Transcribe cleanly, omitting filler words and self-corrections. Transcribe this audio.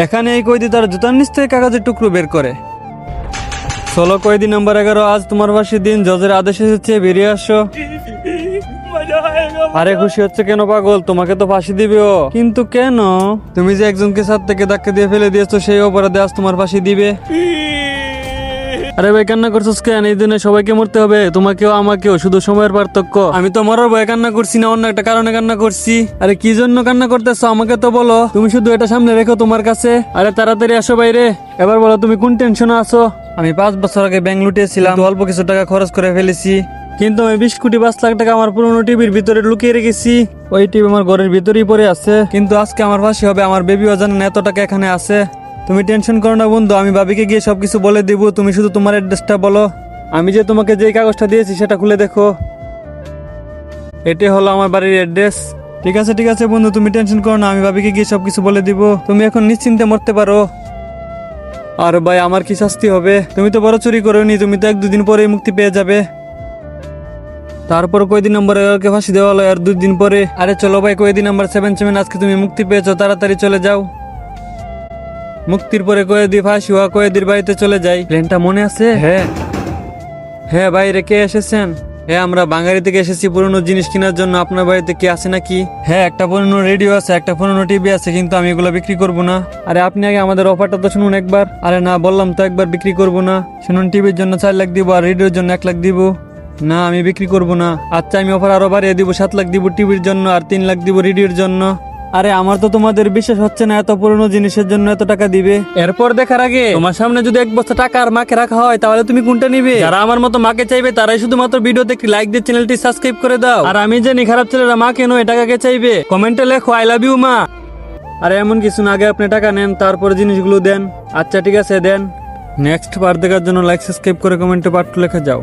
এখানে এই কয়েদি তার জুতার নিচ থেকে কাগজের টুকরো বের করে। চলো কয়েদি নাম্বার 11, আজ তোমার ফাঁসির দিন, জজের আদেশ এসেছে, বেরিয়ে আসো। আরে খুশি হচ্ছে কেন পাগল, তোমাকে তো ফাঁসি দিবে ও। কিন্তু কেন? তুমি যে একজনকে ছাদ থেকে ধাক্কা দিয়ে ফেলে দিয়েছো, সেই অপরাধে আজ তোমার ফাঁসি দিবে। আরে ভাই কান্না করছিস কেন? এই দিনে সবাইকে মরতে হবে, তোমাকেও আমাকেও, শুধু সময়ের পার্থক্য। আমি তো মরার ভয়ে কান্না করছি না, অন্য একটা কারণে কান্না করছি। আরে কি জন্য কান্না করতেছো আমাকে তো বলো, তুমি শুধু এটা সামনে রেখো তোমার কাছে। আরে তাড়াতাড়ি আসো বাইরে, এবার বলো তুমি কোন টেনশনে আছো। আমি 5 বছর আগে ব্যাংক লুটিয়েছিলাম, অল্প কিছু টাকা খরচ করে ফেলেছি, কিন্তু আমি 20 কোটি 5 লাখ টাকা আমার পুরনো টিভির ভিতরে লুকিয়ে রেখেছি। ওই টিভি আমার ঘরের ভিতরেই পড়ে আছে, কিন্তু আজকে আমার ফাঁসি হবে, আমার বেবিও জানে না এত টাকা এখানে আছে। তুমি টেনশন করো না বন্ধু, আমি ভাবিকে গিয়ে সবকিছু বলে দিব, তুমি শুধু তোমার অ্যাড্রেসটা বলো। আমি যে তোমাকে যে কাগজটা দিয়েছি সেটা খুলে দেখো, এটাই হলো আমার বাড়ির অ্যাড্রেস। ঠিক আছে বন্ধু, তুমি টেনশন করো না, আমি ভাবিকে গিয়ে সবকিছু বলে দিব, তুমি এখন নিশ্চিন্তে মরতে পারো। আর ভাই আমার কি শাস্তি হবে? তুমি তো বড় চুরি করোনি, তুমি তো 1-2 দিন পরেই মুক্তি পেয়ে যাবে। তারপর কয়েদি নাম্বার 11কে ফাঁসি দেওয়া হলো আর 2 দিন পরে। আরে চলো ভাই, কয়েদি নাম্বার 77, আজকে তুমি মুক্তি পেয়েছো, তাড়াতাড়ি চলে যাও। মুক্তির পরে কয়েদি ফাঁসি হওয়া কয়েদির বাড়িতে চলে যাই। প্ল্যানটা মনে আছে? হ্যাঁ ভাই, রেখে এসেছেন? হ্যাঁ, আমরা বাঙালি থেকে এসেছি পুরনো জিনিস কেনার জন্য। আপনার বাড়িতে কি আছে নাকি? হ্যাঁ, একটা পুরনো রেডিও আছে, একটা পুরনো টিভি আছে, কিন্তু আমি এগুলো বিক্রি করব না। আরে আপনি আগে আমাদের অফারটা তো শুনুন একবার। আরে না, বললাম তো একবার বিক্রি করব না। শুনুন, টিভির জন্য 4 লাখ দিব আর রেডিওর জন্য 1 লাখ দিব। না, আমি বিক্রি করব না। আচ্ছা, আমি অফার আরো বাড়িয়ে দিব, 7 লাখ দিব টিভির জন্য আর 3 লাখ দিব রেডিওর জন্য। আরে আমার তো তোমাদের বিশ্বাস হচ্ছে না, এত পুরনো জিনিসের জন্য এত টাকা দিবে। এরপর দেখার আগে তোমার সামনে যদি 1 বস্তা টাকা আর মাকে রাখা হয়, তাহলে তুমি কোনটা নিবে? যারা আমার মতো মাকে চাইবে তারাই শুধুমাত্র ভিডিওতে একটি লাইক দিয়ে চ্যানেলটি সাবস্ক্রাইব করে দাও। আর আমি জানি খারাপ ছেলেরা মাকে নয় টাকাকে চাইবে, কমেন্টে লেখো আই লাভ ইউ মা। আরে এমন কিছু না, আগে আপনি টাকা নেন, তারপরে জিনিসগুলো দেন। আচ্ছা ঠিক আছে, দেন। নেক্সট পার্ট দেখার জন্য লাইক সাবস্ক্রাইব করে কমেন্টে পার্ট 2 লেখা যাও।